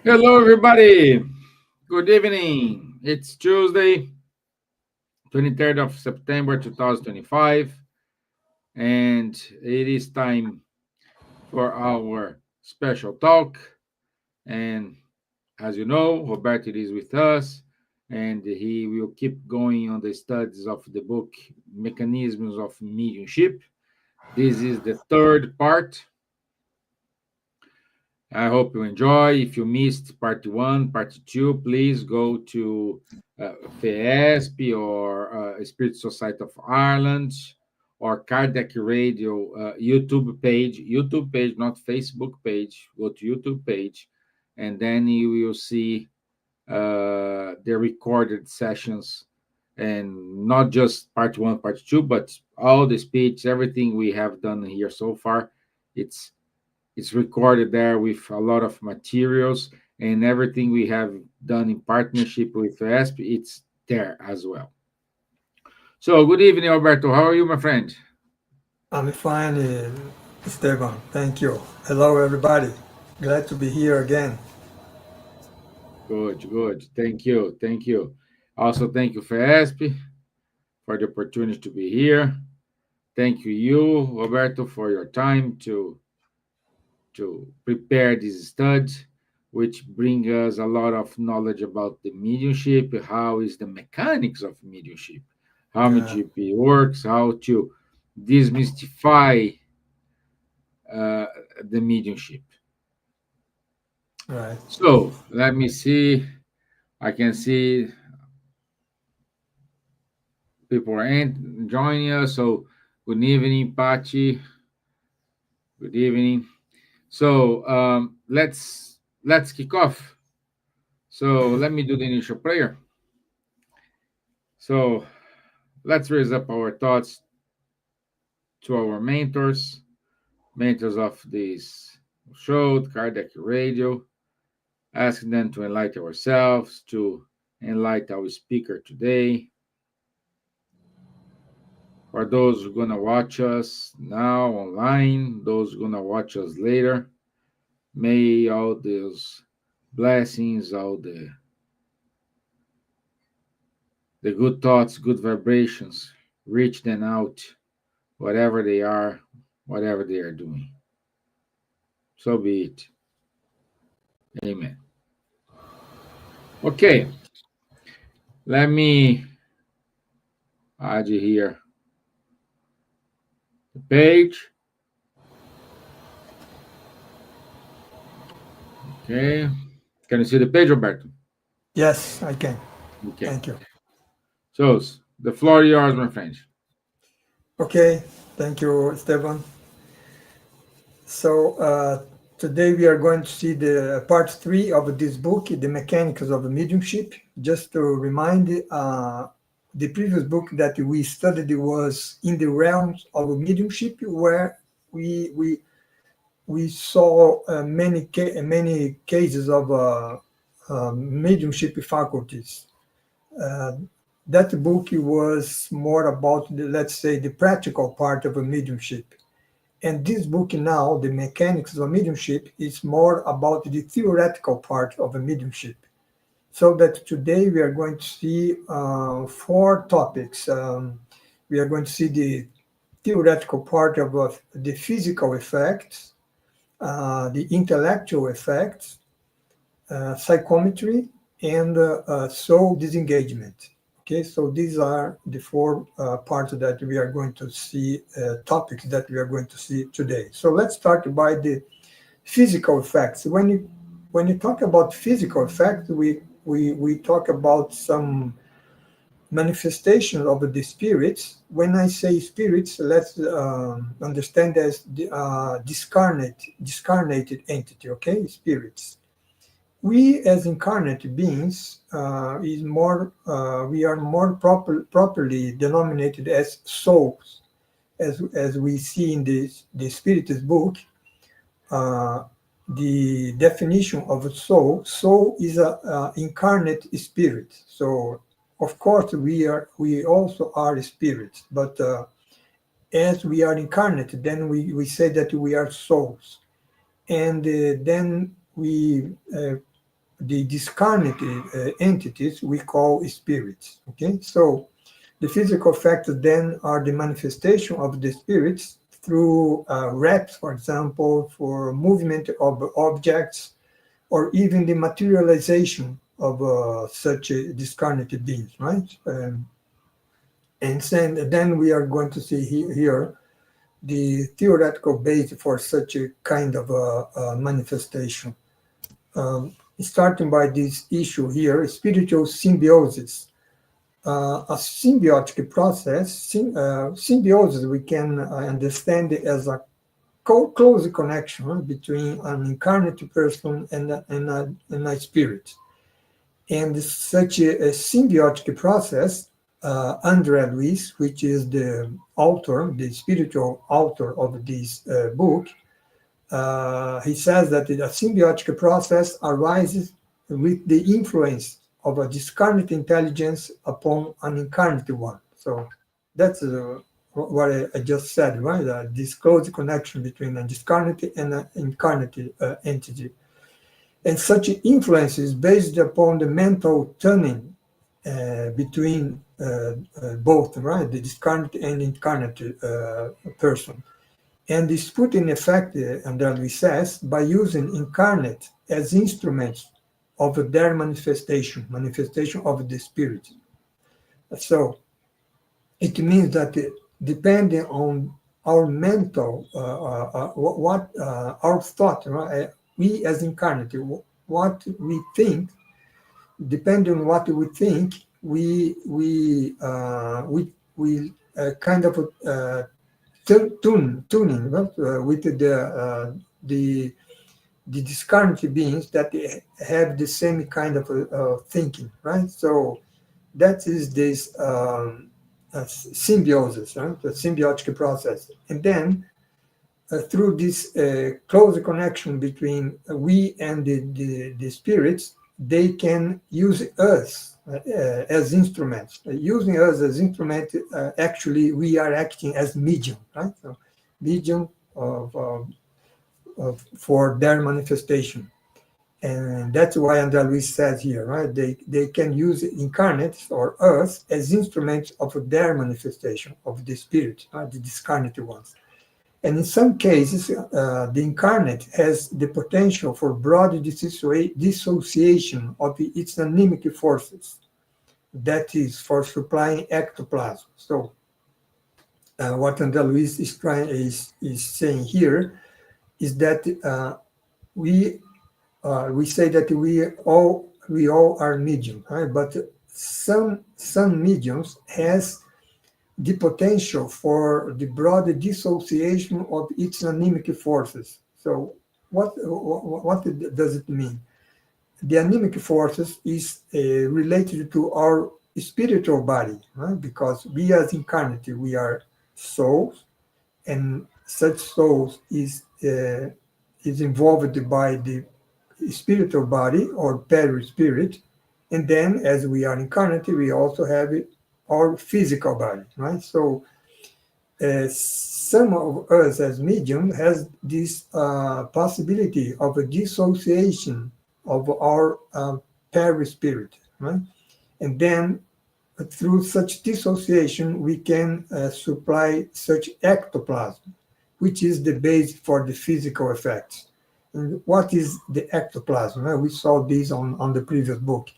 Hello, everybody. Good evening. It's Tuesday, 23rd of September 2025, and it is time for our special talk. And as you know, Roberto is with us, and he will keep going on the studies of the book Mechanisms of Mediumship. This is the third part. I hope you enjoy. If you missed part one, part two, please go to FESP or Spirit Society of Ireland or Kardec Radio YouTube page, not Facebook page. Go to YouTube page, and then you will see the recorded sessions, and not just part one, part two, but all the speech, everything we have done here so far. It's it's recorded there with a lot of materials, and everything we have done in partnership with ESP, it's there as well. So, good evening, Alberto. How are you, my friend? I'm fine, Esteban. Thank you. Hello, everybody. Glad to be here again. Good, good. Thank you. Thank you. Also, thank you for ESP for the opportunity to be here. Thank you, Roberto, for your time to prepare this study, which bring us a lot of knowledge about the mediumship, how is the mechanics of mediumship, how Yeah, mediumship works, how to demystify uh, the mediumship. right. So let me see. I can see people are joining us. So good evening, Pachi. Good evening. So let's kick off. So Okay. let me do the initial prayer. So let's raise up our thoughts to our mentors of this show, Kardec Radio, asking them to enlighten ourselves, to enlighten our speaker today. For those who are going to watch us now online, those who are going to watch us later, may all those blessings, all the good thoughts, good vibrations reach them out, whatever they are, whatever they are doing. So be it. Amen. Okay, let me add you here the page. Okay. Can you see the page, Roberto? Yes, I can. Okay. Thank you. So the floor is yours, my friends. Okay. Thank you, Esteban. So, today we are going to see the part three of this book, The Mechanics of Mediumship. Just to remind, the previous book that we studied was In the Realms of Mediumship, where we we we saw many cases of mediumship faculties. Uh, that book was more about, let's say, the practical part of a mediumship. And this book now, The Mechanics of Mediumship, is more about the theoretical part of a mediumship. So that today we are going to see four topics. We are going to see the theoretical part of the physical effects, the intellectual effects, psychometry, and soul disengagement. Okay, so these are the four parts that we are going to see, topics that we are going to see today. So let's start by the physical effects. When you talk about physical effects, we talk about some manifestation of the spirits. When I say spirits, let's understand as the discarnated entity. Okay, spirits. We as incarnate beings we are more properly denominated as souls, as we see in the Spiritist book. Uh, the definition of a soul is a incarnate spirit. So of course we also are spirits, but as we are incarnate, then we say that we are souls, and then we the discarnate entities we call spirits. Okay, so the physical factors then are the manifestation of the spirits through reps, for example, for movement of objects, or even the materialization of such discarnate beings, right? And then we are going to see here the theoretical base for such a kind of manifestation. Starting by this issue here, spiritual symbiosis. A symbiotic process, symbiosis we can understand as a close connection between an incarnate person and a spirit. And such a symbiotic process, Andre Luis, which is the author, the spiritual author of this book, he says that a symbiotic process arises with the influence of a discarnate intelligence upon an incarnate one. So that's what I just said, right? This close connection between a discarnate and an incarnate entity. And such influence is based upon the mental tuning between both, right? The discarnate and incarnate person. And is put in effect, André says, by using incarnate as instruments of their manifestation of the spirit. So it means that depending on our mental, our thought, right? We as incarnate, what we think, depending on what we think, we kind of tuning with the discarnate beings that have the same kind of thinking, right? So that is this symbiosis, right? The symbiotic process. And then through this close connection between we and the spirits, they can use us as instruments. Using us as instrument, actually, we are acting as medium, right? So medium for their manifestation. And that's why André Luis says here, right? They can use incarnates or us as instruments of their manifestation of the spirit, the discarnate ones. And in some cases, the incarnate has the potential for broad dissociation of its anemic forces. That is for supplying ectoplasm. So what André Luis is saying here is that we say that we all are medium, right? But some mediums has the potential for the broad dissociation of its anemic forces. So what does it mean? The anemic forces is related to our spiritual body, right? Because we as incarnate, we are souls, and such souls is involved by the spiritual body or perispirit. And then as we are incarnate, we also have our physical body, right? So some of us as medium has this possibility of a dissociation of our perispirit, right? And then through such dissociation, we can supply such ectoplasm, which is the base for the physical effects. And what is the ectoplasm? We saw this on the previous book.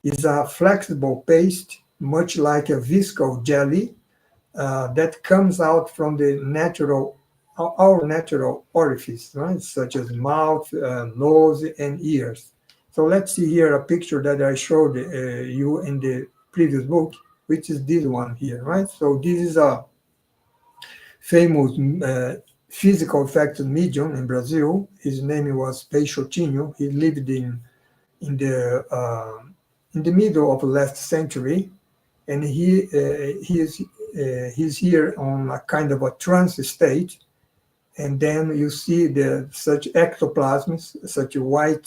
It's a flexible paste, much like a visco jelly, that comes out from our natural orifice, right? Such as mouth, nose, and ears. So let's see here a picture that I showed you in the previous book, which is this one here, right? So this is a famous physical effect medium in Brazil. His name was Peixotinho. He lived in the middle of last century, and he's here on a kind of a trance state, and then you see such ectoplasms, such a white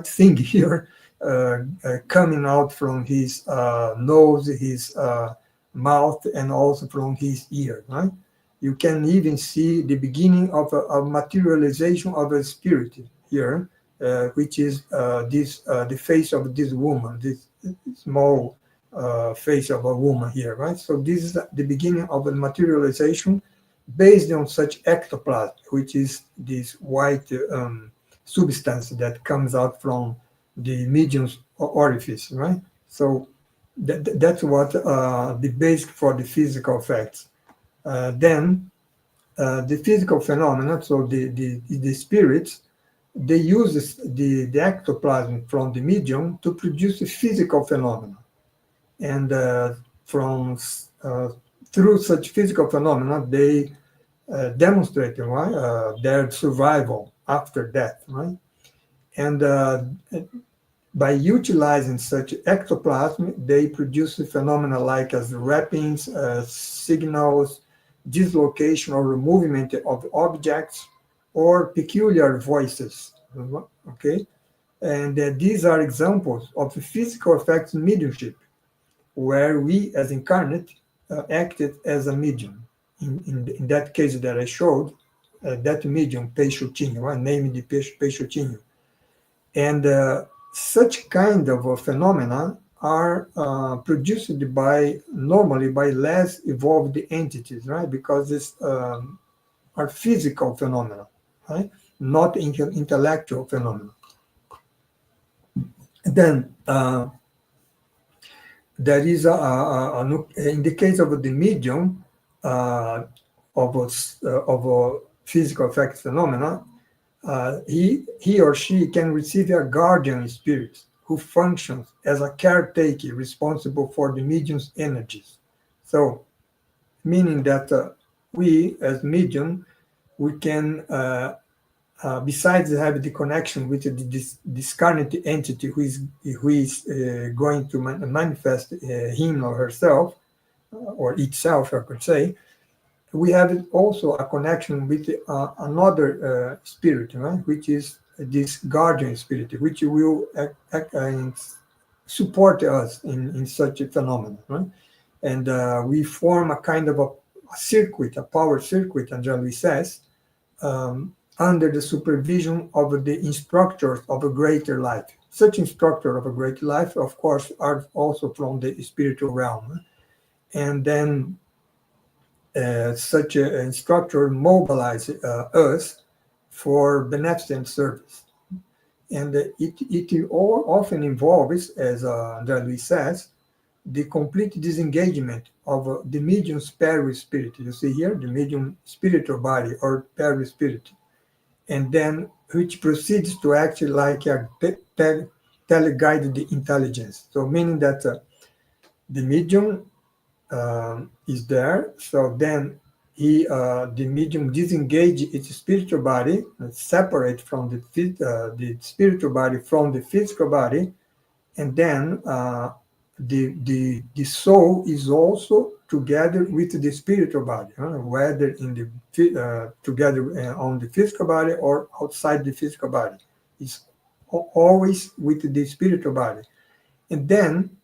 thing here coming out from his nose, his mouth, and also from his ear, right? You can even see the beginning of a materialization of a spirit here, which is the face of this woman, this small face of a woman here, right? So this is the beginning of a materialization based on such ectoplasm, which is this white substance that comes out from the medium's orifice, right? So that's what the basic for the physical effects. Then the physical phenomena, so the spirits, they use the ectoplasm from the medium to produce a physical phenomena. And from through such physical phenomena, they demonstrate, right, their survival after death, right? And by utilizing such ectoplasm, they produce phenomena like as rappings, signals, dislocation or movement of objects, or peculiar voices. Okay, and these are examples of physical effects in mediumship, where we, as incarnate, acted as a medium. In that case that I showed, that medium, Peixotinho, right, named the Peixotinho. And such kind of phenomena are produced by normally by less evolved entities, right? Because these are physical phenomena, right? Not intellectual phenomena. Then there is in the case of the medium of a physical effect phenomena, he or she can receive a guardian spirit who functions as a caretaker responsible for the medium's energies. So, meaning that we, as medium, we can, besides have the connection with this discarnate entity who is going to manifest him or herself, or itself, I could say, we have also a connection with another spirit, right? Which is this guardian spirit, which will support us in such a phenomenon, right? And we form a kind of a circuit, a power circuit, Angeli says, under the supervision of the instructors of a greater life. Such instructor of a greater life, of course, are also from the spiritual realm. And then such an instructor mobilizes us for beneficent service. And it all often involves, as André Luis says, the complete disengagement of the medium's perispirit. You see here, the medium spiritual body or perispirit. And then which proceeds to act like a teleguided intelligence. So meaning that the medium is there. So then the medium disengage its spiritual body, separate from the spiritual body from the physical body, and then the soul is also together with the spiritual body, whether in the together on the physical body or outside the physical body. It's always with the spiritual body, and then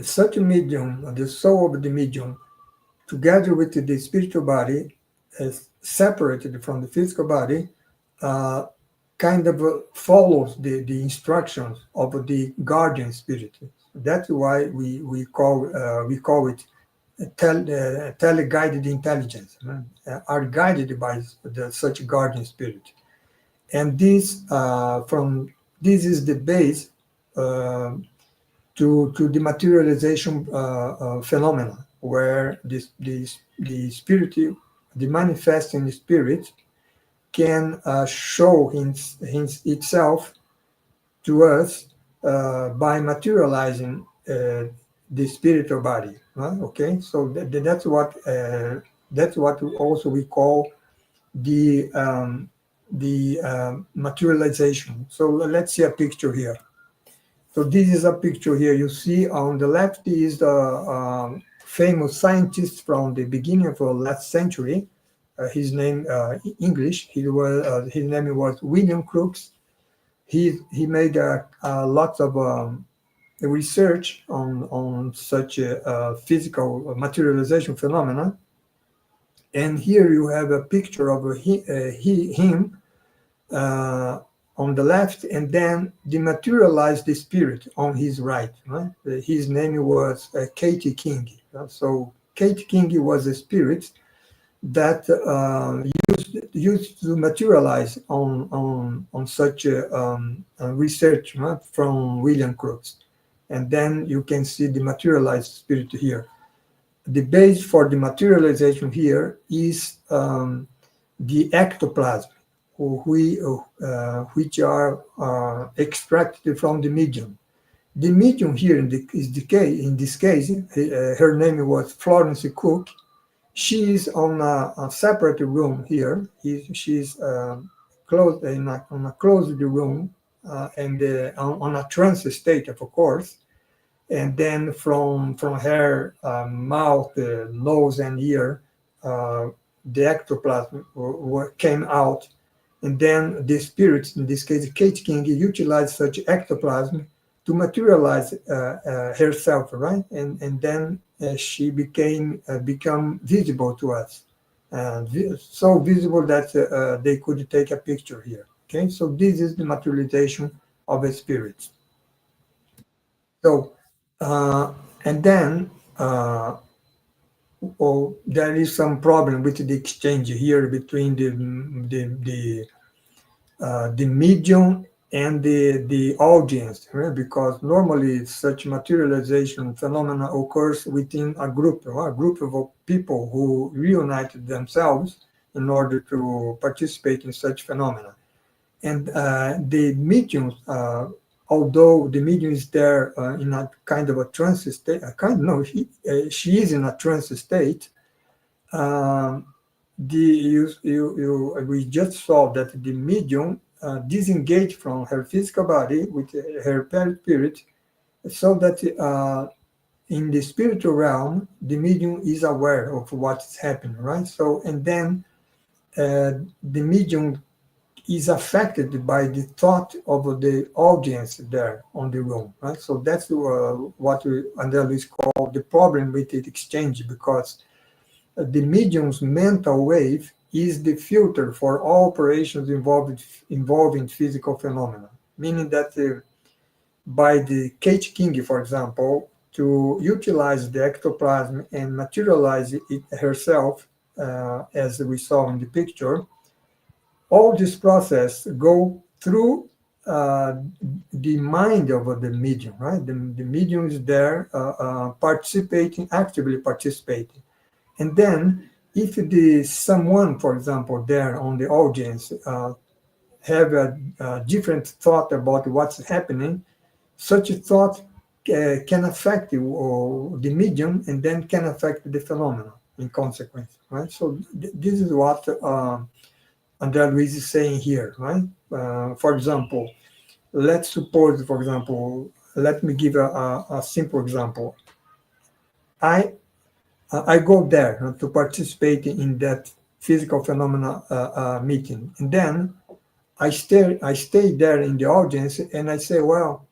such a medium, the soul of the medium, together with the spiritual body, is separated from the physical body, kind of follows the instructions of the guardian spirit. That's why we call it teleguided intelligence, are guided by such guardian spirit. And this is the base to the materialization phenomena, where the spirit, the manifesting spirit, can show itself to us by materializing the spiritual body. Okay, so that's what also we call the materialization. So let's see a picture here. So this is a picture here. You see on the left is the famous scientist from the beginning of the last century. His name English. His name was William Crookes. He made lots of research on such a physical materialization phenomena. And here you have a picture of him uh, on the left, and then dematerialized the spirit on his right. Right? His name was Katie King. So Kate King was a spirit that used to materialize on such research, right, from William Crookes. And then you can see the materialized spirit here. The base for the materialization here is the ectoplasm, which are extracted from the medium. The medium here in this case, her name was Florence Cook. She is on a separate room here. She's closed on a closed room, and on a trance state, of course. And then from her mouth, nose, and ear, uh, the ectoplasm came out. And then the spirits, in this case, Kate King, utilized such ectoplasm to materialize herself, right? And then she become visible to us, so visible that they could take a picture here. Okay, so this is the materialization of a spirit. So, uh, and then there is some problem with the exchange here between the medium and the audience, right? Because normally such materialization phenomena occurs within a group of people who reunite themselves in order to participate in such phenomena. And the medium, although the medium is there in a kind of a trance state, she is in a trance state. Um, we just saw that the medium disengaged from her physical body with her perispirit, so that in the spiritual realm, the medium is aware of what's happening, right? So, and then the medium is affected by the thought of the audience there on the room, right? So that's what Andrea Luiz called the problem with the exchange, because the medium's mental wave is the filter for all operations involving physical phenomena, meaning that by the Kate King, for example, to utilize the ectoplasm and materialize it herself, as we saw in the picture, all this process go through uh, the mind of the medium, right? The medium is there actively participating. And then if the someone, for example, there on the audience have a different thought about what's happening, such a thought can affect you or the medium, and then can affect the phenomena in consequence, right? So this is what Andrea Luiz is saying here, right? For example, let's suppose, for example, let me give a simple example. I I go there to participate in that physical phenomena meeting, and then I stay there in the audience, and I say, well,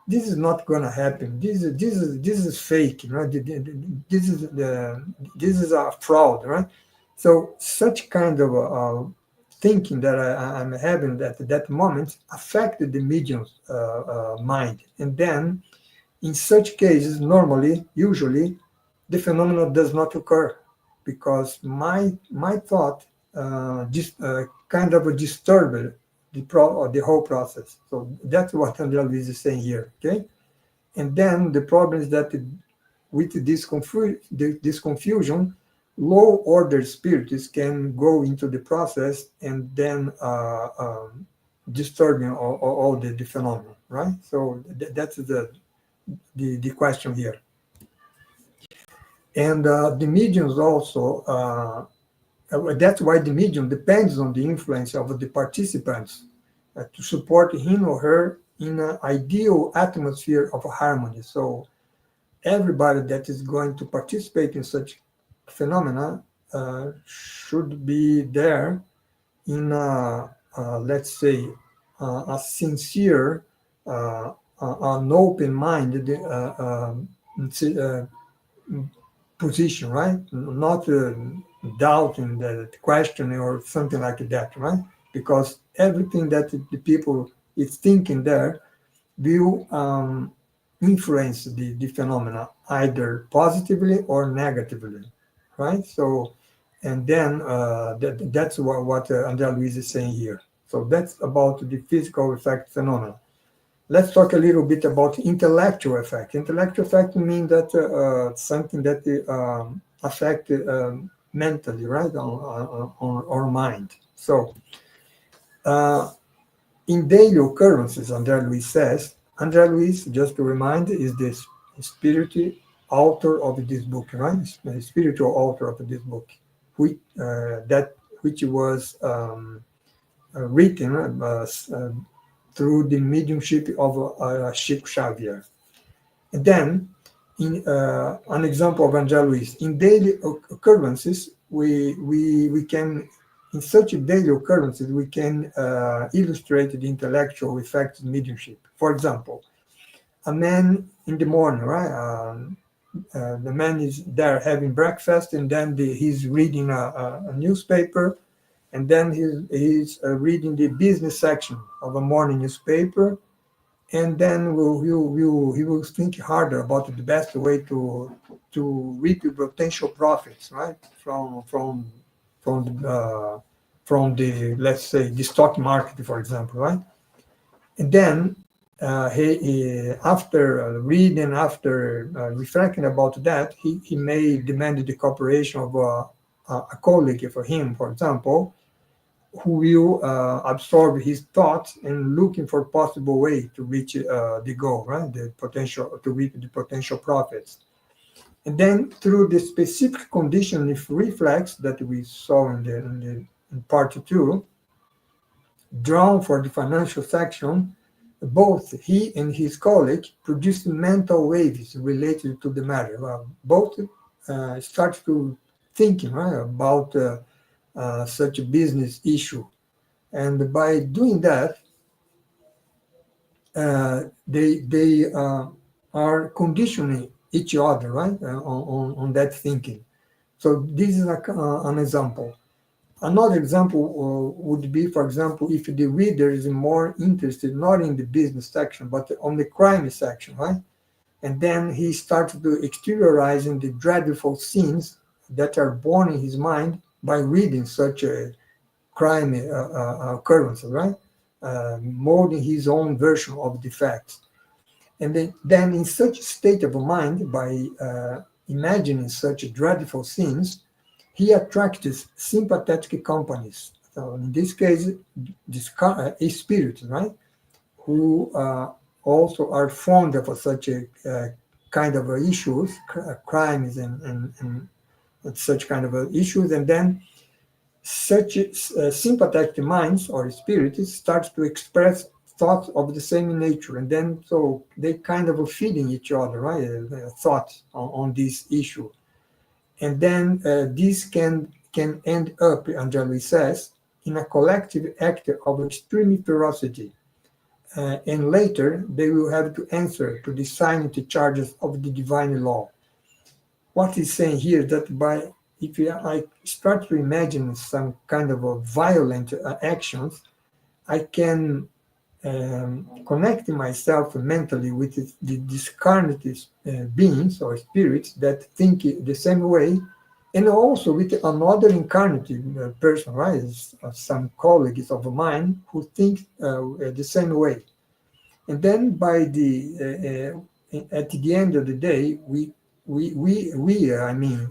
this is not going to happen. This is fake, right? This is a fraud, right? So such kind of thinking that I'm having at that moment affected the medium's mind, and then in such cases, normally, usually, the phenomenon does not occur, because my thought just kind of disturbed the whole process. So that's what Andrea Luiz is saying here. Okay, and then the problem is that with this confusion, low order spirits can go into the process and then disturbing all the phenomena, right? So that's the question here. And the mediums also, that's why the medium depends on the influence of the participants to support him or her in an ideal atmosphere of harmony. So everybody that is going to participate in such phenomena should be there in let's say, a sincere, an open-minded position, right? Not doubting the question or something like that, right? because everything that the people is thinking there will influence the phenomena either positively or negatively, right? So, and then that's what Andrea Luiz is saying here. So that's about the physical effect phenomena. Let's talk a little bit about intellectual effect. Intellectual effect means that something that affect mentally, right, on our mind. So uh, in daily occurrences, Andrea Luiz says, Andrea Luiz, just to remind, is the spiritual author of this book, right? The spiritual author of this book, which, which was written through the mediumship of Chico Xavier. And then, in an example of Andrea Luiz, in daily occurrences, we can, in such daily occurrences, we can illustrate the intellectual effects of mediumship. For example, a man in the morning, right? The man is there having breakfast, and then he's reading a newspaper, and then he's reading the business section of a morning newspaper, and then he will think harder about the best way to reap the potential profits, right, from from the, let's say, the stock market, for example, right? And then after reading, after reflecting about that, he may demand the cooperation of a colleague for him, for example, who will absorb his thoughts and looking for possible way to reach the goal, right? The potential to reap the potential profits. And then through the specific condition of reflex that we saw in part two, drawn for the financial section, both he and his colleague produced mental waves related to the matter. Both start to thinking, right, about such a business issue. And by doing that, they are conditioning each other, right, on that thinking. So this is an example. Another example would be, for example, if the reader is more interested not in the business section but on the crime section, right? And then he starts to exteriorizing the dreadful scenes that are born in his mind by reading such a crime occurrence, right? Molding his own version of the facts. And then in such a state of mind, by imagining such dreadful scenes, he attracts sympathetic companies. So in this case, spirits, right? Who also are fond of such a kind of issues, crimes and such kind of issues. And then such sympathetic minds or spirits start to express thoughts of the same nature, and then so they kind of feeding each other, right? Thoughts on this issue, and then this can end up, Angeli says, in a collective act of extreme ferocity, and later they will have to answer to the silent charges of the divine law. What he's saying here that by if I start to imagine some kind of a violent actions, I can connect myself mentally with the discarnate beings or spirits that think the same way, and also with another incarnate person, right? Some colleagues of mine who think the same way. And then by at the end of the day, I mean,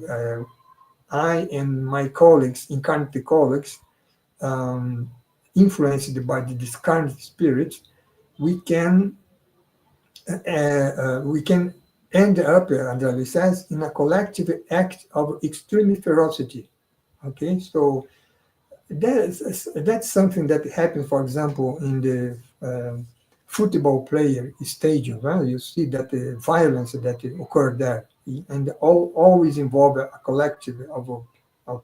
I and my colleagues, incarnate colleagues, um, influenced by the discarnate spirits, we can end up, Andrade says, in a collective act of extreme ferocity. Okay, so that's something that happens, for example, in the football player stadium. Right? You see that the violence that occurred there, and always involve a collective of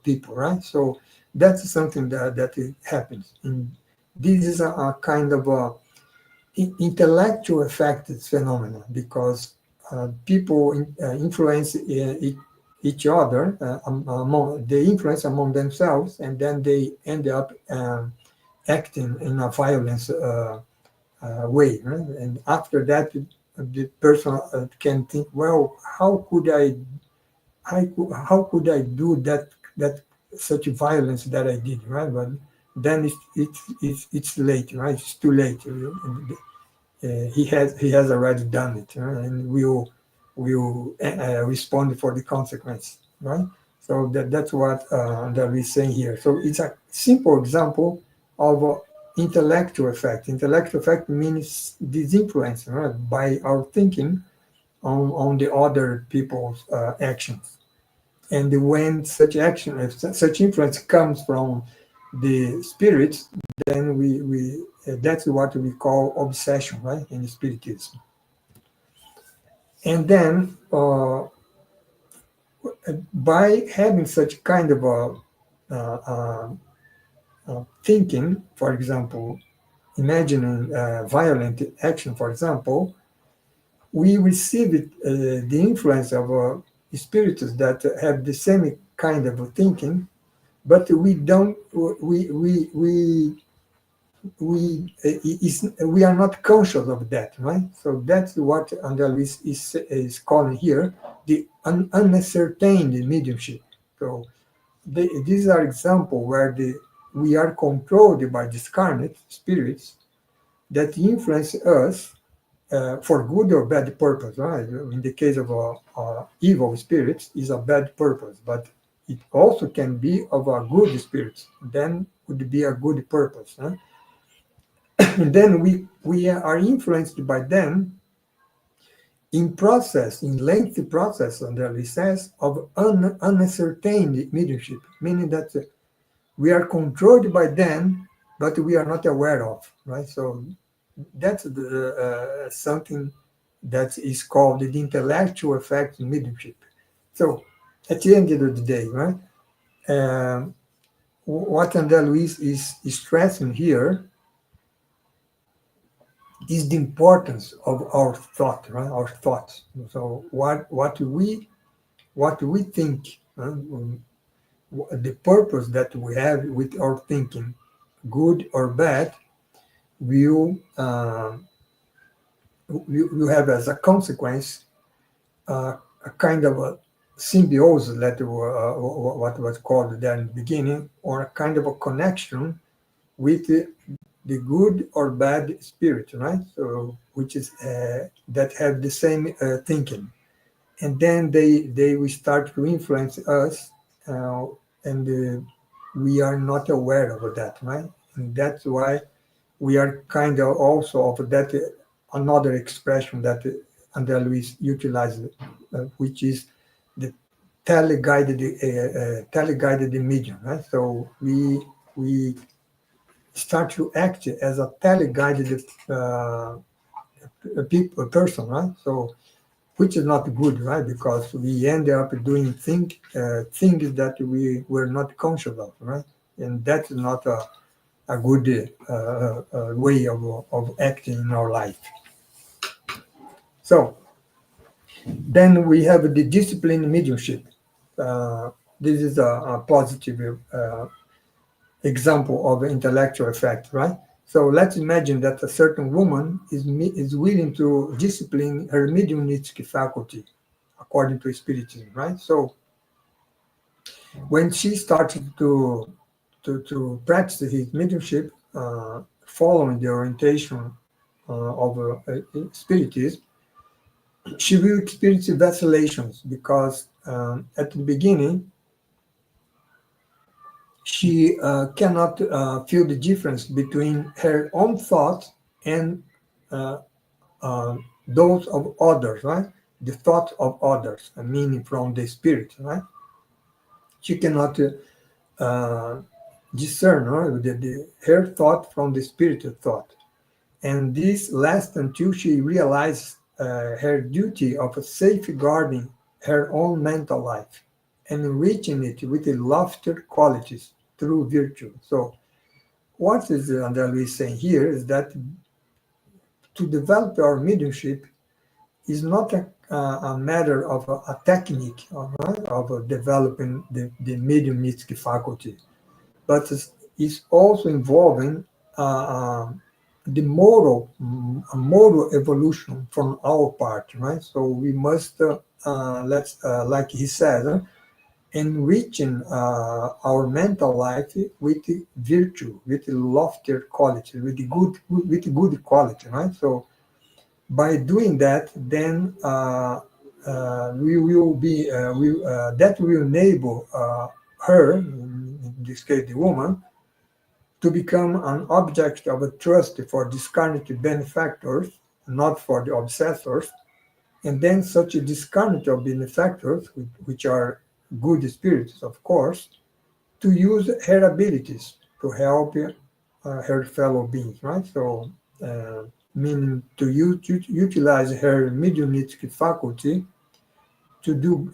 people, right? So that's something that happens. And this is a kind of a intellectual affected phenomenon because people influence each other, among they influence among themselves, and then they end up acting in a violence way, right? And after that, the person can think, well, how could I do that such violence that I did, right? But then it's late, right? It's too late. He has already done it, right? And will respond for the consequence, right? So that's what that we're saying here. So it's a simple example of intellectual effect. Intellectual effect means this influence, right, by our thinking on the other people's actions. And when such action, if such influence comes from the spirits, then we that's what we call obsession, right, in spiritism. And then by having such kind of uh, uh, thinking, for example, imagining violent action, for example, we receive the influence of spirits that have the same kind of thinking, but we don't we are not conscious of that, right? So that's what André Luis is calling here the unascertained mediumship. So these are examples where we are controlled by discarnate spirits that influence us for good or bad purpose, right? In the case of evil spirits, is a bad purpose, but it also can be of a good spirit. Then would be a good purpose. Huh? And then we are influenced by them in lengthy process, under the says, of unascertained mediumship, meaning that we are controlled by them, but we are not aware of, right? So that's something that is called the intellectual effect in mediumship. So at the end of the day, right, what André Luis is stressing here is the importance of our thought, right? Our thoughts. So what we think, the purpose that we have with our thinking, good or bad, will you have as a consequence a kind of a symbiosis that what was called there in the beginning, or a kind of a connection with the good or bad spirit, right? So which is that have the same thinking, and then they will start to influence us, and we are not aware of that, right? And that's why we are kind of also of that another expression that André Luis utilized, which is the teleguided medium, right? So we start to act as a teleguided person, right? So which is not good, right? Because we end up doing things that we were not conscious of, right? And that's not a good way of acting in our life. So then we have the discipline mediumship. This is a positive example of intellectual effect, right? So let's imagine that a certain woman is willing to discipline her mediumistic faculty according to spiritism, right? So when she started to practice his mediumship, following the orientation of spiritism, she will experience vacillations because at the beginning she cannot feel the difference between her own thought and uh, those of others, right? The thought of others, meaning from the spirit, right? She cannot uh, discern, right, her thought from the spirited thought. And this lasts until she realizes her duty of safeguarding her own mental life and enriching it with the loftier qualities through virtue. So, what is André Luis saying here is that to develop our mediumship is not a matter of a technique, right, of developing the mediumistic faculty, but it's also involving uh, the moral moral evolution from our part, right? So we must let's like he said, enriching our mental life with virtue, with loftier quality, with good quality, right? So by doing that, then we will be that will enable her, in this case the woman, to become an object of a trust for discarnate benefactors, not for the obsessors. And then such a discarnate of benefactors, which are good spirits, of course, to use her abilities to help her fellow beings, right? So, meaning to utilize her mediumistic faculty to do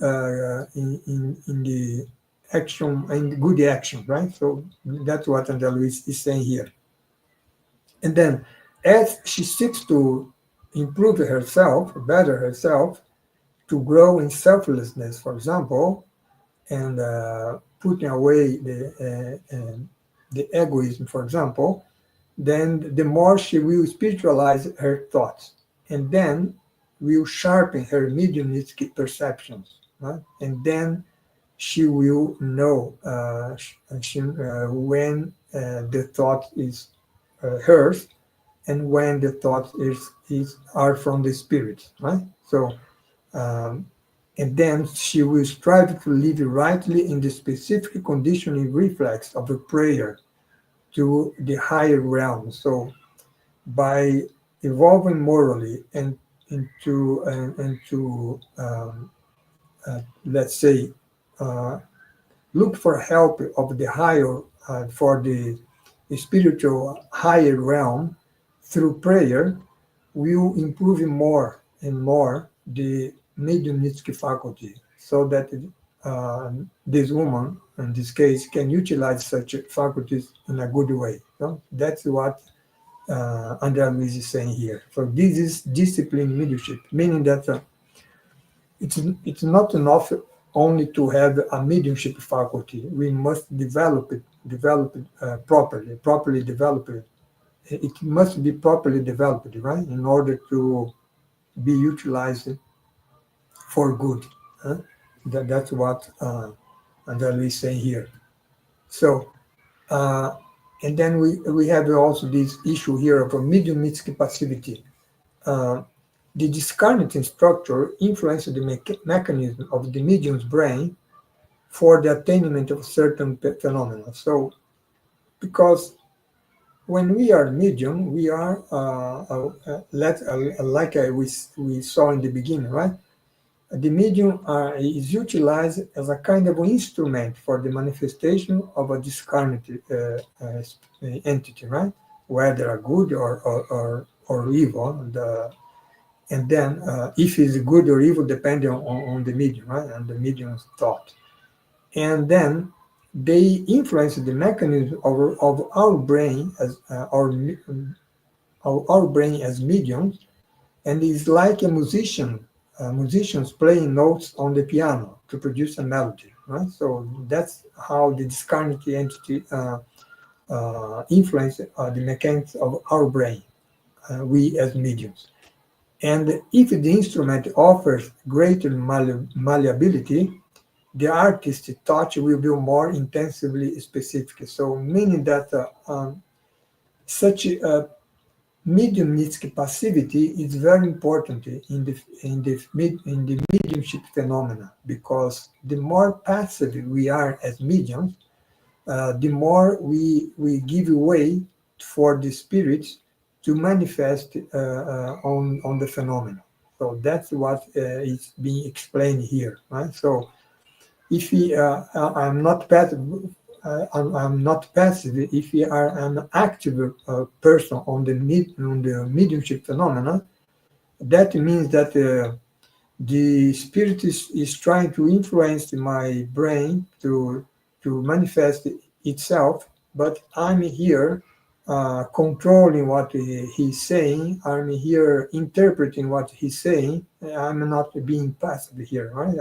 in the action, in good action, right? So that's what Andrea Luis is saying here. And then, as she seeks to improve herself, better herself, to grow in selflessness, for example, and putting away the egoism, for example, then the more she will spiritualize her thoughts, and then will sharpen her mediumistic perceptions, right? And then she will know when the thought is hers, and when the thought is are from the spirit, right? So um, and then she will strive to live rightly in the specific conditioning reflex of a prayer to the higher realm. So by evolving morally and to let's say uh, look for help of the higher for the spiritual higher realm through prayer, will improve more and more the mediumistic faculty, so that this woman, in this case, can utilize such faculties in a good way. So that's what Andrea Luiz is saying here. So this is discipline leadership, meaning that it's not enough only to have a mediumship faculty. We must develop it properly develop it. It must be properly developed, right, in order to be utilized for good. Huh? That's what Andrea is saying here. So, uh, and then we have also this issue here of a mediumistic passivity. Uh, the discarnating structure influences the mechanism of the medium's brain for the attainment of certain phenomena. So, because when we are medium, we are we saw in the beginning, right? The medium is utilized as a kind of instrument for the manifestation of a discarnate entity, right? Whether a good or evil. And then if it's good or evil, depending on the medium, right? And the medium's thought. And then they influence the mechanism of our brain as our brain as mediums, and it's like a musician, musicians playing notes on the piano to produce a melody, right? So that's how the discarnate entity influence the mechanics of our brain, we as mediums. And if the instrument offers greater malleability, the artist's touch will be more intensively specific. So meaning that such a mediumistic passivity is very important in the mediumship phenomena, because the more passive we are as mediums, the more we give way for the spirits to manifest on the phenomena. So that's what is being explained here, right? So if we I'm not passive, I'm not passive. If we are an active person on the mediumship phenomena, that means that the spirit is trying to influence my brain to manifest itself, but I'm here controlling what he's saying. I'm here interpreting what he's saying. I'm not being passive here, right?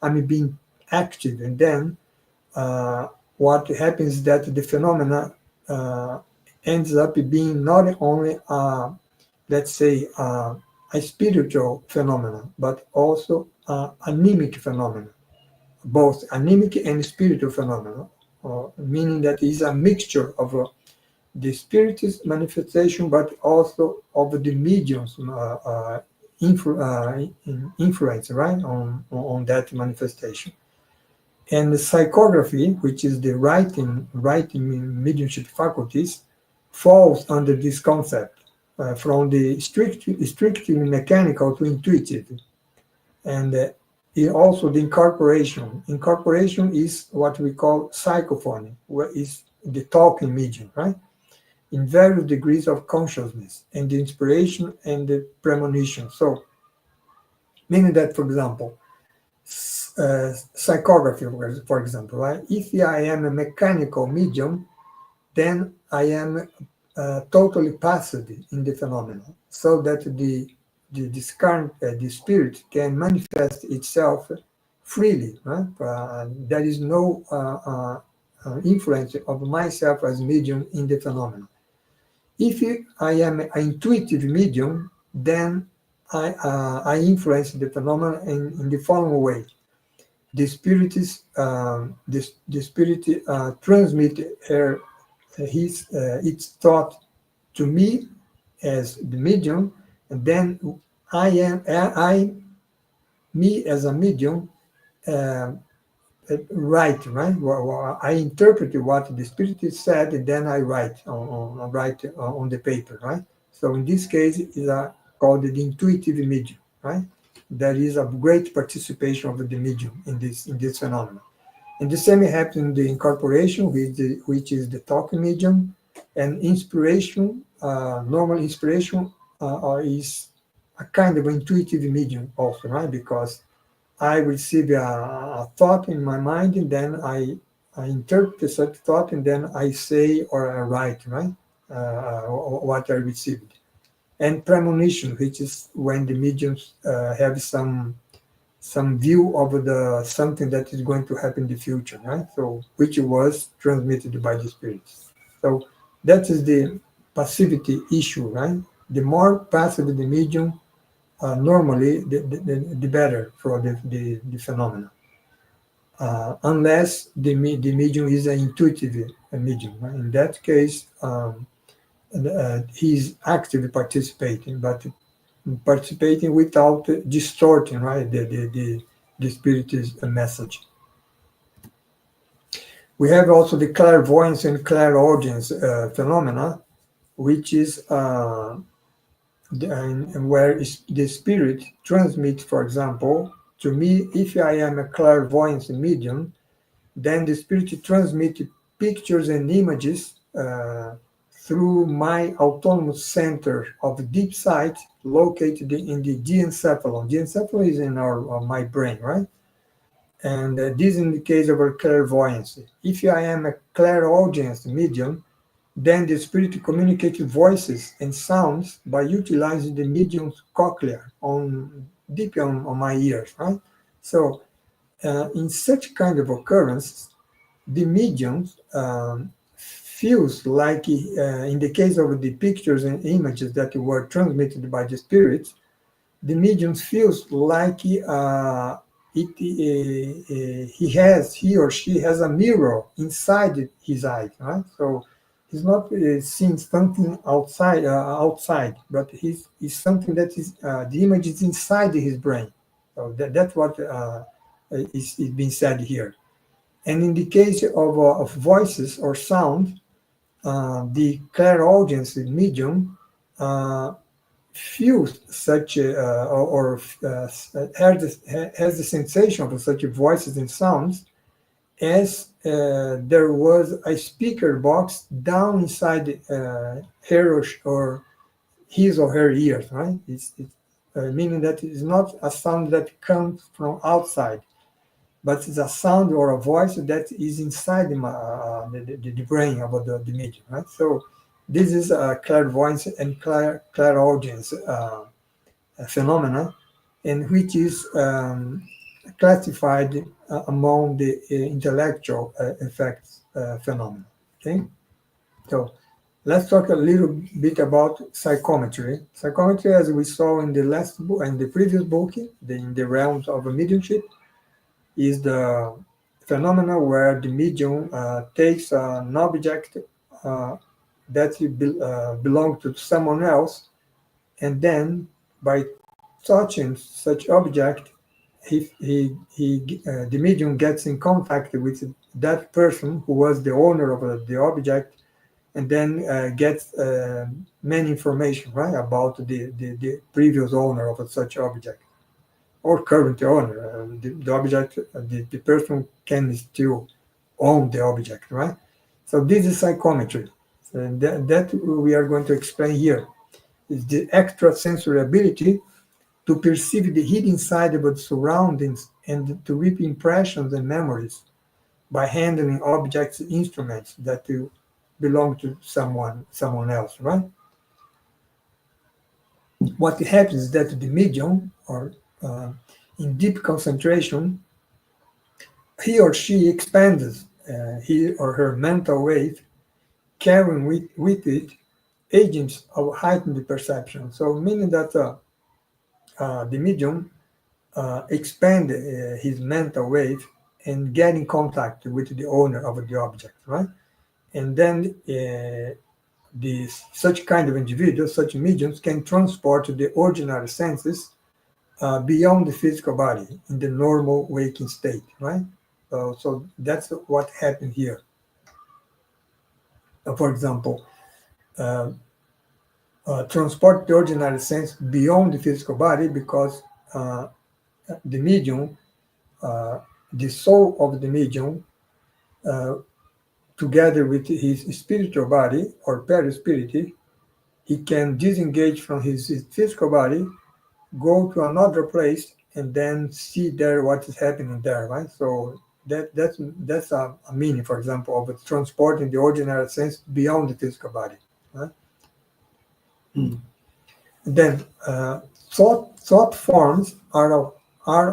I'm being active, and then what happens is that the phenomena ends up being not only, let's say, a spiritual phenomenon, but also anemic phenomenon, both anemic and spiritual phenomena, meaning that it is a mixture of the spirit's manifestation, but also of the medium's influence, right, on that manifestation. And the psychography, which is the writing mediumship faculties, falls under this concept, from the strictly mechanical to intuitive. And also the incorporation. Incorporation is what we call psychophony, where is the talking medium, right? In various degrees of consciousness, and the inspiration and the premonition. So, meaning that, for example, psychography, for example, right? If I am a mechanical medium, then I am totally passive in the phenomenon, so that the spirit can manifest itself freely. Right? There is no influence of myself as medium in the phenomenon. If I am an intuitive medium, then I influence the phenomenon in the following way. The spirit is the spirit transmit its thought to me as the medium, and then I me as a medium uh, right. I interpret what the spirit said, and then I write on the paper, right. So in this case, is called the intuitive medium, right. There is a great participation of the medium in this phenomenon. And the same happens in the incorporation, which is the talking medium, and inspiration. Normal inspiration is a kind of intuitive medium also, right? Because I receive a thought in my mind, and then I interpret such thought, and then I say or I write, right? What I received. And premonition, which is when the mediums have some view of the something that is going to happen in the future, right? So which was transmitted by the spirits. So that is the passivity issue, right? The more passive the medium, normally the better for the phenomena. Unless the medium is an intuitive medium. Right? In that case, he's actively participating, but participating without distorting, right, the spirit's message. We have also the clairvoyance and clairaudience phenomena, which is where the spirit transmits, for example, to me, if I am a clairvoyance medium, then the spirit transmits pictures and images through my autonomous center of deep sight located in the diencephalon. Diencephalon is in my brain, right? And this in the case of a clairvoyance. If I am a clairaudience medium, then the spirit communicates voices and sounds by utilizing the medium's cochlea deep on my ears, right? So in such kind of occurrence, the medium feels like, in the case of the pictures and images that were transmitted by the spirits, the medium feels like he or she has a mirror inside his eye, right? So he's not seeing something outside, but he's something that is the image is inside his brain. So that's what is being said here. And in the case of voices or sound, the clairaudience medium uh, feels such has the sensation of such voices and sounds as there was a speaker box down inside her or his or her ears, right? It's meaning that it's not a sound that comes from outside, but it's a sound or a voice that is inside the brain of the medium, right? So this is a clairvoyance and clairaudience phenomena, and which is classified among the intellectual effects phenomena. Okay, so Let's talk a little bit about psychometry. Psychometry, as we saw in the last book, in the previous book, in the realms of a mediumship, is the phenomena where the medium takes an object that belongs to someone else, and then by touching such object, the medium gets in contact with that person who was the owner of the object, and then gets many information, right, about the previous owner of such object or current owner. The object, the person can still own the object, right? So this is psychometry. And that we are going to explain here is the extrasensory ability to perceive the hidden side of the surroundings and to reap impressions and memories by handling objects, instruments that belong to someone else, right? What happens is that the medium, or in deep concentration, he or she expands his or her mental wave, carrying with it agents of heightened perception. So, meaning that the medium expand his mental wave and get in contact with the owner of the object, right? And then such kind of individuals, such mediums, can transport the ordinary senses beyond the physical body in the normal waking state, right? So that's what happened here. For example, uh, transport the ordinary sense beyond the physical body because uh, the medium, uh, the soul of the medium, uh, together with his spiritual body or perispirity, he can disengage from his physical body, go to another place, and then see there what is happening there, right? So that's a meaning, for example, of transporting the ordinary sense beyond the physical body. Right? Then thought forms are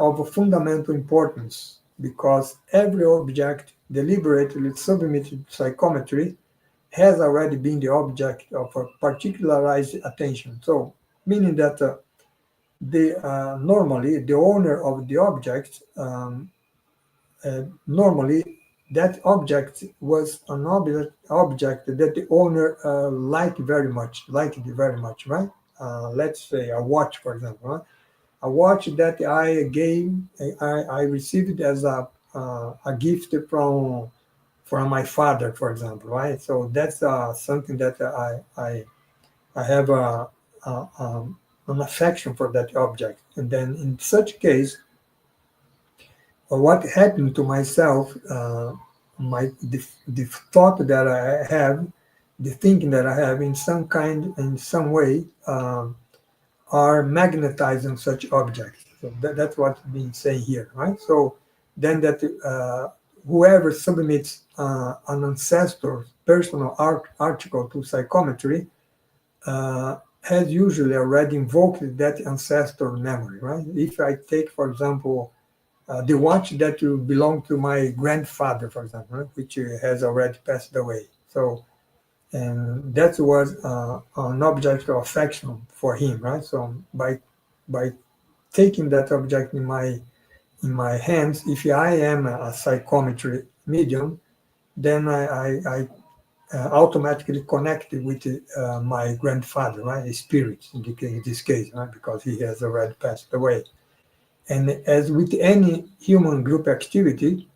of fundamental importance because every object deliberately submitted to psychometry has already been the object of a particularized attention. So, meaning that normally the owner of the object, normally that object was an object that the owner liked very much, right? Let's say a watch, for example, right? A watch that I received as a gift from my father, for example, right? So that's something that I have an affection for that object. And then in such case, what happened to myself, the thought that I have, the thinking that I have in some way, are magnetizing such objects. So that's what's being said here, right? So then that whoever submits an ancestor's personal article to psychometry has usually already invoked that ancestor memory, right? If I take, for example, the watch that belonged to my grandfather, for example, right, which has already passed away. So, and that was an object of affection for him, right? So by taking that object in my hands, if I am a psychometry medium, then I automatically connected with my grandfather, right? His spirit in this case, right? Because he has already passed away. And as with any human group activity,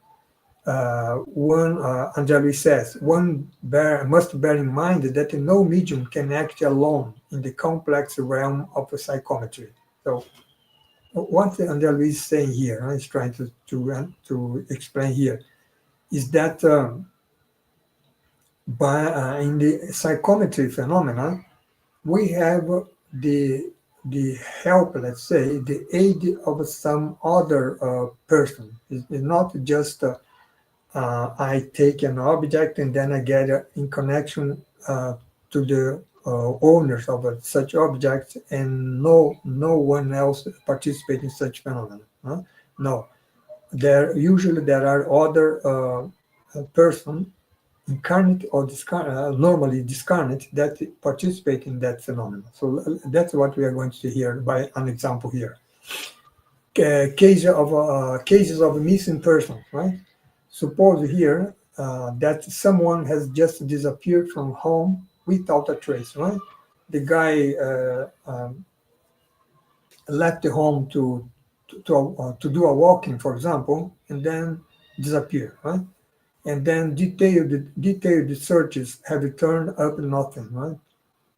André Luiz says, one must bear in mind that no medium can act alone in the complex realm of psychometry. So, what André Luiz is saying here, is trying to explain here, is that in the psychometry phenomena, we have the the help, let's say, the aid of some other person. It's not just I take an object and then I get in connection to the owners of such objects, and no one else participates in such phenomena. Huh? No, there are other person incarnate or normally discarnate that participate in that phenomenon. So that's what we are going to see here by an example here. Cases of missing persons, right? Suppose here that someone has just disappeared from home without a trace, right? The guy left the home to do a walking, for example, and then disappear, right? And then detailed searches have turned up nothing, right?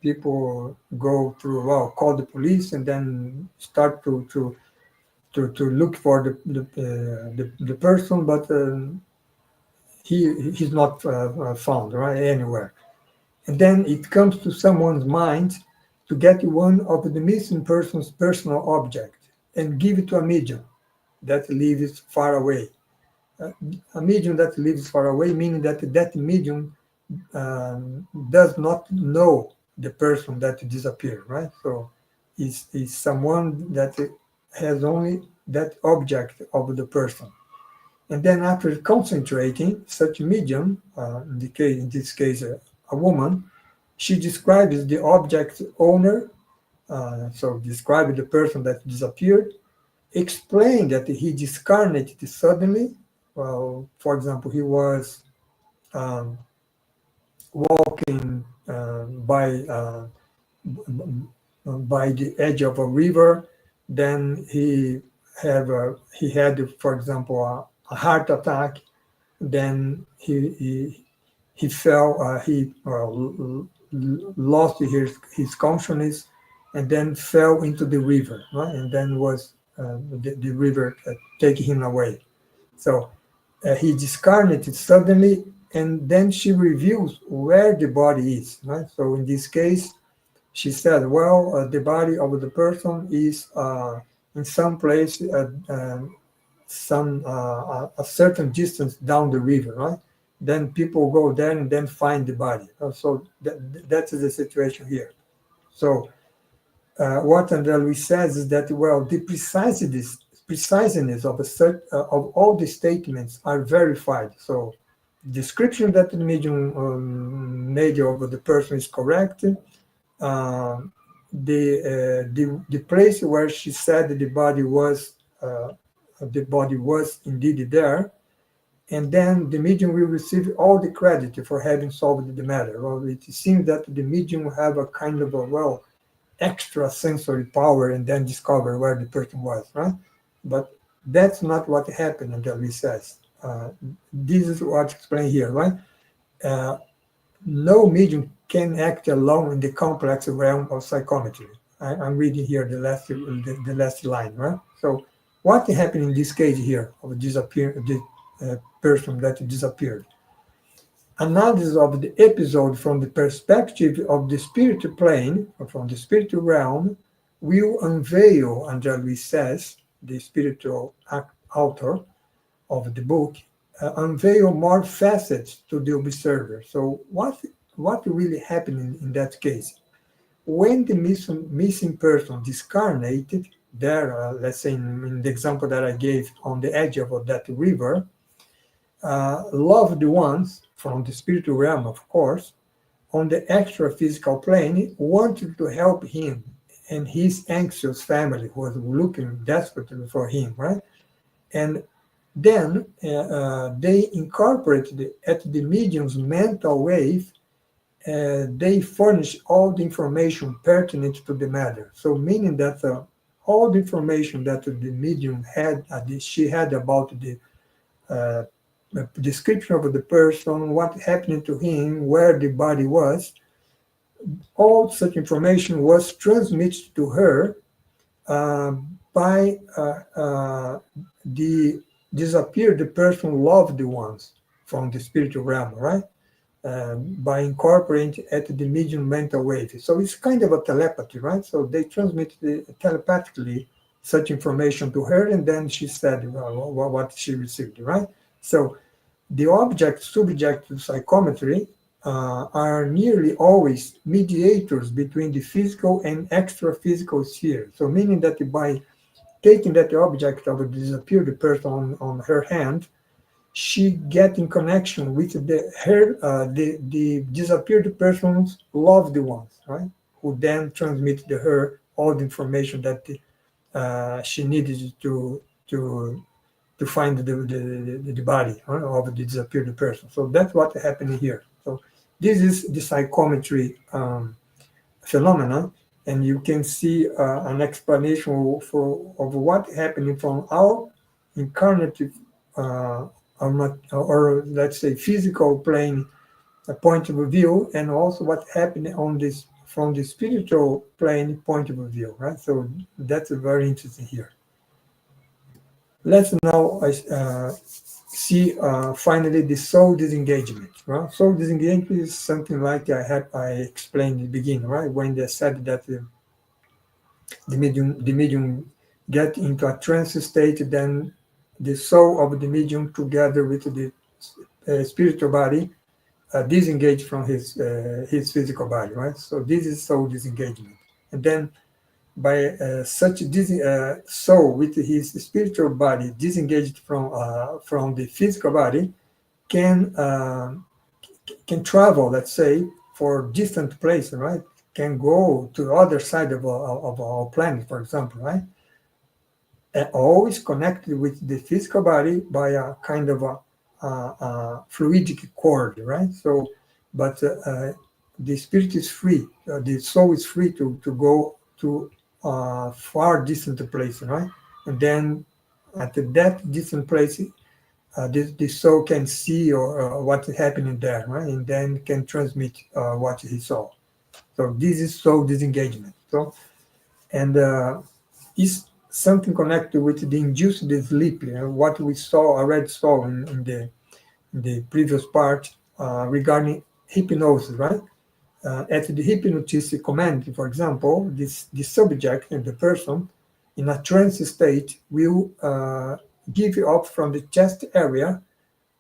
People go through, well, call the police and then start to look for the person, but he's not found, right, anywhere. And then it comes to someone's mind to get one of the missing person's personal object and give it to a medium that lives far away. Uh, a medium that lives far away, meaning that that medium does not know the person that disappeared, right? So is someone that has only that object of the person. And then after concentrating, such medium, in this case, a woman, she describes the object owner, so describe the person that disappeared, explain that he discarnated suddenly. Well, for example, he was um, walking by the edge of a river. Then he had, for example, a heart attack. Then he fell. He lost his consciousness, and then fell into the river. Right? And then was the river taking him away. So he discarnated suddenly, and then she reveals where the body is. Right. So in this case, she said, well, the body of the person is in some place, a certain distance down the river, right? Then people go there and then find the body. So that is the situation here. So what André says is that, well, the preciseness of all the statements are verified. So description that the medium made of the person is correct. uh, the place where she said that the body was indeed there, and then the medium will receive all the credit for having solved the matter. Well, it seems that the medium will have a kind of extra sensory power and then discover where the person was, right? But that's not what happened, until he says. This is what's explained here, right? Uh, no medium can act alone in the complex realm of psychometry. I'm reading here the last line, right? So what happened in this case here of the person that disappeared? Analysis of the episode from the perspective of the spiritual plane, or from the spiritual realm, will unveil, André Luiz says, the spiritual author of the book, unveil more facets to the observer. So what really happened in that case? When the missing person discarnated there, let's say in the example that I gave on the edge of that river, loved ones from the spiritual realm, of course, on the extra physical plane wanted to help him and his anxious family who was looking desperately for him, right? And then they incorporated at the medium's mental wave, they furnish all the information pertinent to the matter. So meaning that all the information that the medium had, she had about the description of the person, what happened to him, where the body was, all such information was transmitted to her uh, by the disappeared person loved ones from the spiritual realm, right? By incorporating at the medium mental wave. So it's kind of a telepathy, right? So they transmit telepathically such information to her, and then she said what she received, right? So the object subject to psychometry are nearly always mediators between the physical and extra-physical sphere. So meaning that by taking that object of a disappeared person on her hand, she get in connection with the disappeared person's loved ones, right? Who then transmit to her all the information that she needed to find the body, huh, of the disappeared person. So that's what happened here. So this is the psychometry phenomena, and you can see an explanation of what happening from our incarnative or let's say physical plane point of view, and also what happened on this from the spiritual plane point of view, right? So that's very interesting here. Let's now see finally the soul disengagement. Right? Soul disengagement is something like I explained in the beginning, right? When they said that the medium get into a trance state, then the soul of the medium together with the spiritual body disengage from his physical body, right? So this is soul disengagement, and then by such soul with his spiritual body disengaged from the physical body can can travel, let's say, for distant places, right? Can go to the other side of our planet, for example, right? And always connected with the physical body by a kind of a fluidic cord, right? So, but the spirit is free, the soul is free to go to far distant place, right? And then at that distant place, the soul can see or what's happening there, right? And then can transmit what he saw. So this is soul disengagement. So, and is something connected with the induced sleep, what we already saw in the previous part regarding hypnosis, right? At the hypnotist command, for example, the subject and the person in a trance state will give up from the chest area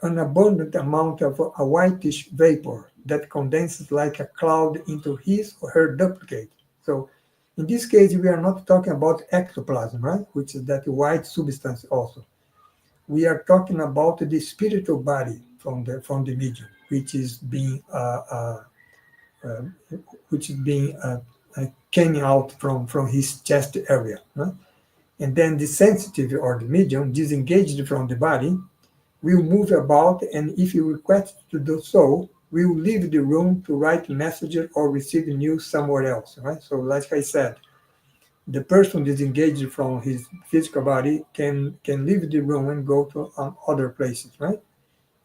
an abundant amount of a whitish vapor that condenses like a cloud into his or her duplicate. So in this case, we are not talking about ectoplasm, right? Which is that white substance also. We are talking about the spiritual body from the medium, uh, which is being came out from his chest area, right? And then the sensitive or the medium, disengaged from the body, will move about, and if you request to do so, will leave the room to write messages or receive news somewhere else, right? So, like I said, the person disengaged from his physical body can leave the room and go to other places, right?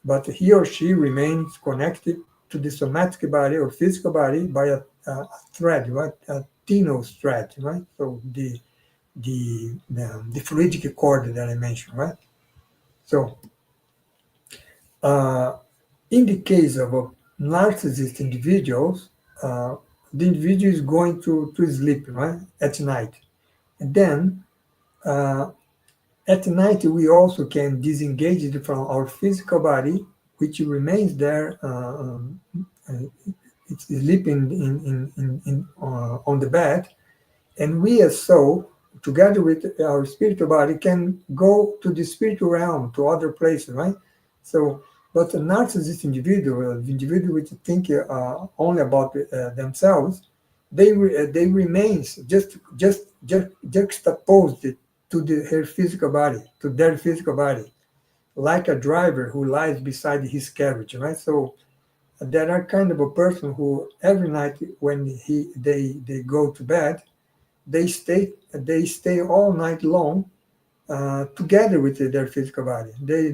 But he or she remains connected to the somatic body or physical body by a thread, right? A tenos thread, right? So the fluidic cord that I mentioned, right? So uh, in the case of a narcissist individuals, uh, the individual is going to sleep, right, at night. And then uh, at night, we also can disengage it from our physical body, which remains there. Uh, it's sleeping on the bed, and we as soul, together with our spiritual body, can go to the spiritual realm, to other places, right? So, but a narcissist individual, the individual which think only about themselves, they remains just juxtaposed to her physical body, to their physical body, like a driver who lies beside his carriage, right? So there are kind of a person who every night when they go to bed, they stay all night long together with their physical body. They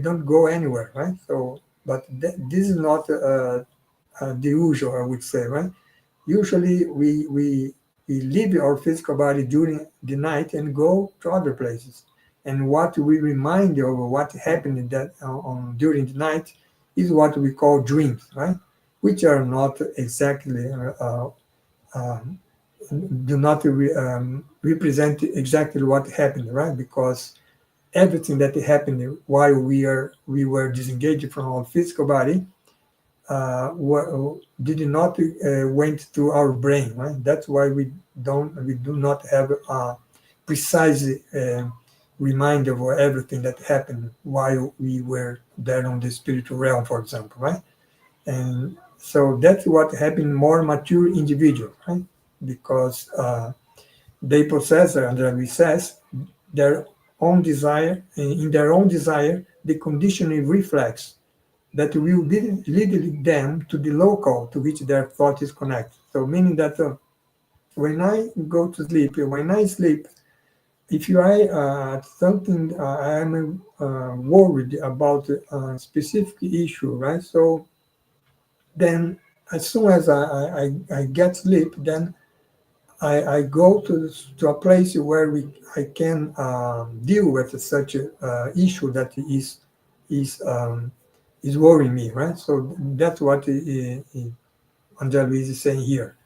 don't go anywhere, right? So, but this is not the usual, I would say, right? Usually we leave our physical body during the night and go to other places. And what we remind of what happened during the night is what we call dreams, right? Which are not exactly um, do not represent exactly what happened, right? Because everything that happened while we were disengaged from our physical body did not went through our brain, right? That's why we do not have a precise reminder of everything that happened while we were there on the spiritual realm, for example, right? And so that's what happened more mature individuals, right? Because they possess, under we says, their own desire, in their own desire, the conditioning reflex that will lead them to the local to which their thought is connected. So meaning that when I go to sleep, when I sleep, if you are something, I'm worried about a specific issue, right? So then as soon as I get sleep, then I go to a place where I can deal with such a issue that is um, is worrying me, right? So that's what Angelo is saying here.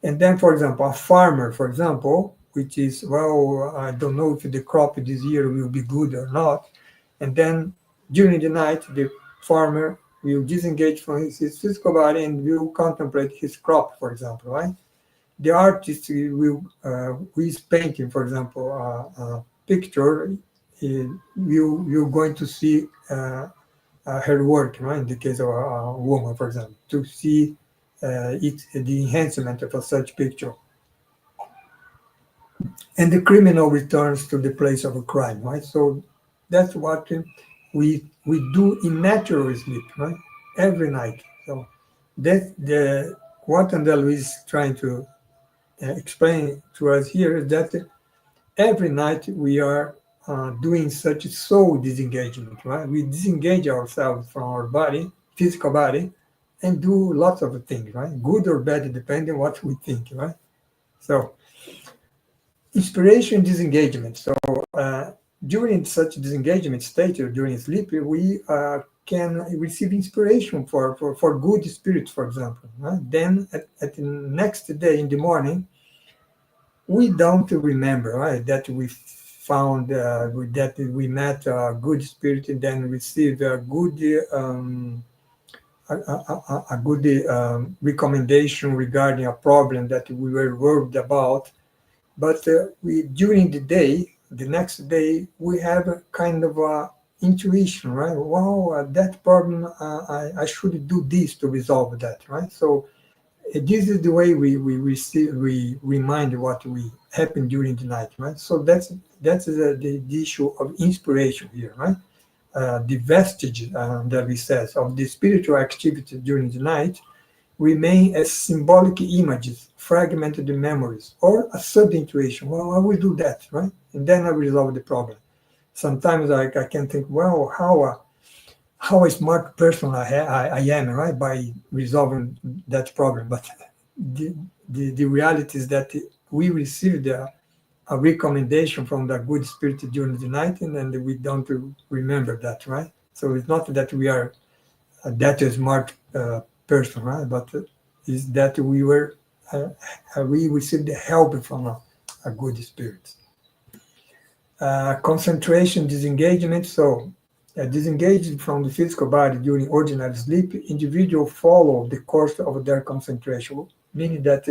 And then, for example, a farmer, for example, which is, well, I don't know if the crop this year will be good or not. And then during the night, the farmer will disengage from his physical body and will contemplate his crop, for example, right? The artist will, who is painting, for example, a picture, you're going to see her work, right? In the case of a woman, for example, to see the enhancement of a such picture. And the criminal returns to the place of a crime, right? So that's what we do in natural sleep, right? Every night. So that the what Andel is trying to explain to us here is that every night we are doing such soul disengagement, right? We disengage ourselves from our body, physical body, and do lots of things, right? Good or bad, depending on what we think, right? So inspiration disengagement. So during such disengagement state or during sleep, we can receive inspiration for good spirits, for example. Right? Then at the next day in the morning, we don't remember, right, that we found that we met a good spirit and then received a good recommendation regarding a problem that we were worried about. But we during the day, the next day, we have a kind of a intuition, right? Wow, that problem, I should do this to resolve that, right? So this is the way we remind what we happened during the night, right? So that's the issue of inspiration here, right? The vestige that we says of the spiritual activity during the night remain as symbolic images, fragmented memories, or a sudden intuition. Well, I will do that, right? And then I will resolve the problem. Sometimes I can think, well, how a smart person I am, right, by resolving that problem. But the reality is that we received a recommendation from the good spirit during the night, and then we don't remember that, right? So it's not that we are that smart person, right? But is that we received the help from a good spirit. Concentration disengagement. So disengaged from the physical body during ordinary sleep, individuals follow the course of their concentration, meaning that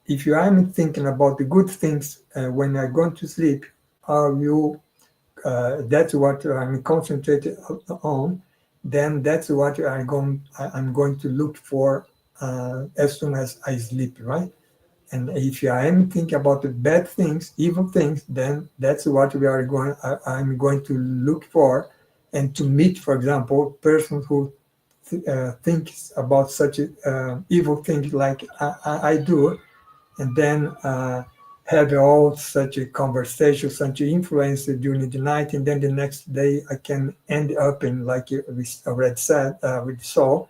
if you am thinking about the good things when I'm going to sleep, I will that's what I'm concentrated on, then that's what I'm going to look for as soon as I sleep, right? And if I am thinking about the bad things, evil things, then that's what I'm going to look for, and to meet, for example, persons who thinks about such evil things like I do, and then have all such a conversation, such influence during the night, and then the next day I can end up in, like we already said, we saw,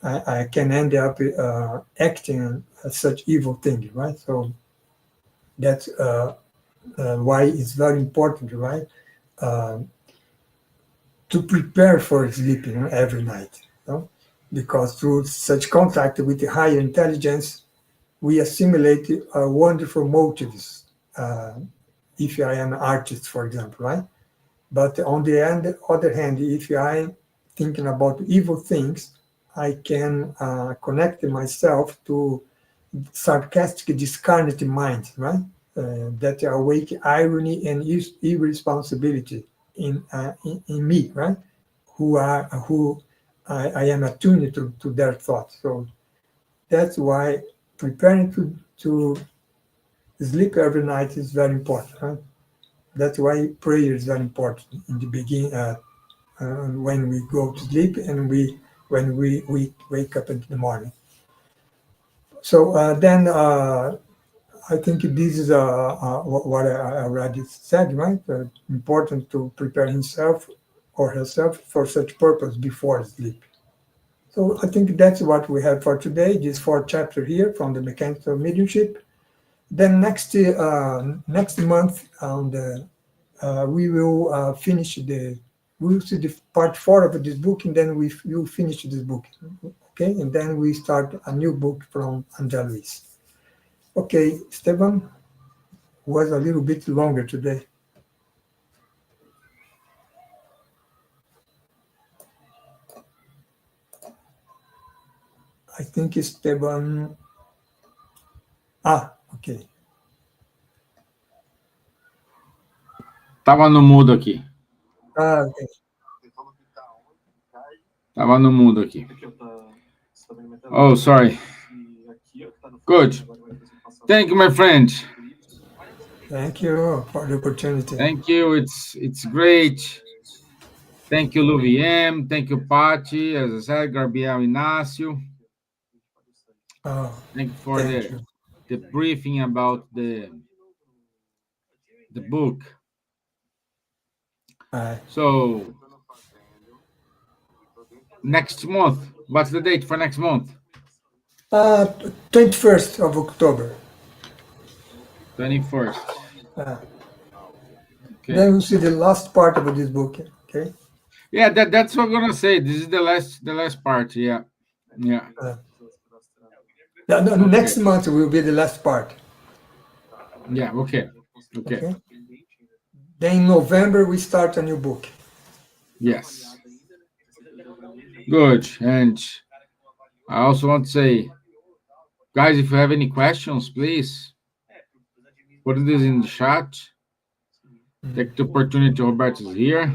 I can end up acting such evil things, right? So that's why it's very important, right, uh, to prepare for sleeping every night, you know? Because through such contact with the higher intelligence, we assimilate wonderful motives. If I am an artist, for example, right? But on the other hand, if I'm thinking about evil things, I can connect myself to sarcastic, discarnate minds, right? that awake irony and irresponsibility in me, right? Who I am attuned to their thoughts. So that's why preparing to sleep every night is very important, right? That's why prayer is very important in the beginning, when we go to sleep and when we wake up in the morning. So then I think this is what I already said, right? Important to prepare himself or herself for such purpose before sleep. So I think that's what we have for today. This fourth chapter here from the Mechanics of Mediumship. Then next month on the we will finish the we'll see the part four of this book, and then we will finish this book. Okay, and then we start a new book from Andrea Luis. Okay, Esteban was a little bit longer today. I think Esteban. Ok. Tava no mudo aqui. Ok. Tava no mudo aqui. Oh, sorry. Good. Thank you, my friend. Thank you for the opportunity. Thank you. It's great. Thank you, Luviem. Thank you, Patti. As I said, Gabriel Inácio. Thank you for the briefing about the book. So next month. What's the date for next month? 21st of October. 21st. Okay. Then we'll see the last part of this book. Okay. Yeah, that's what I'm gonna say. This is the last part. Yeah. Next month will be the last part. Yeah. Okay. Then in November we start a new book. Yes. Good. And I also want to say, guys, if you have any questions, please put this in the chat. Take the opportunity. Roberto is here.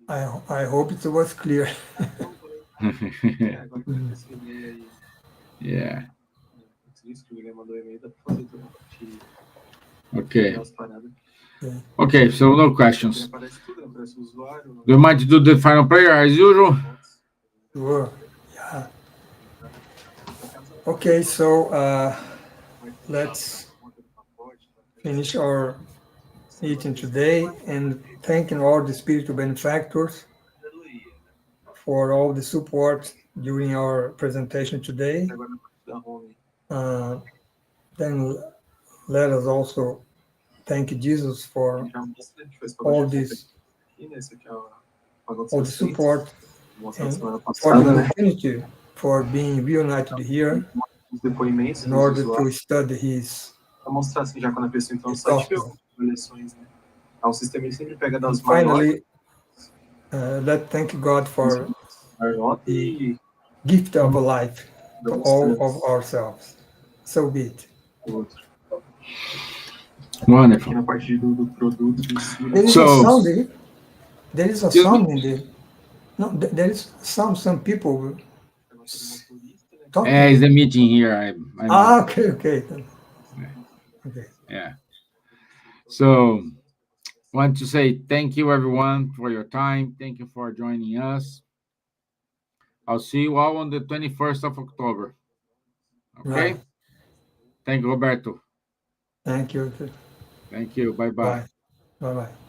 I hope it was clear. Yeah. Okay, so no questions. Do you mind to do the final prayer as usual? Sure. Yeah. Okay, so let's finish our meeting today and thanking all the spiritual benefactors for all the support during our presentation today. Then let us also thank Jesus for all the support and for the opportunity for being reunited here in order to study his gospel. And finally, let's thank God for the gift of a life to all of ourselves. So be it. Wonderful. There is a sound. There is a sound in the. No, there is some people talking. It's the meeting here. Okay. Yeah. So, want to say thank you, everyone, for your time. Thank you for joining us. I'll see you all on the 21st of October. Okay? Right. Thank you, Roberto. Thank you. Thank you. Bye-bye. Bye-bye.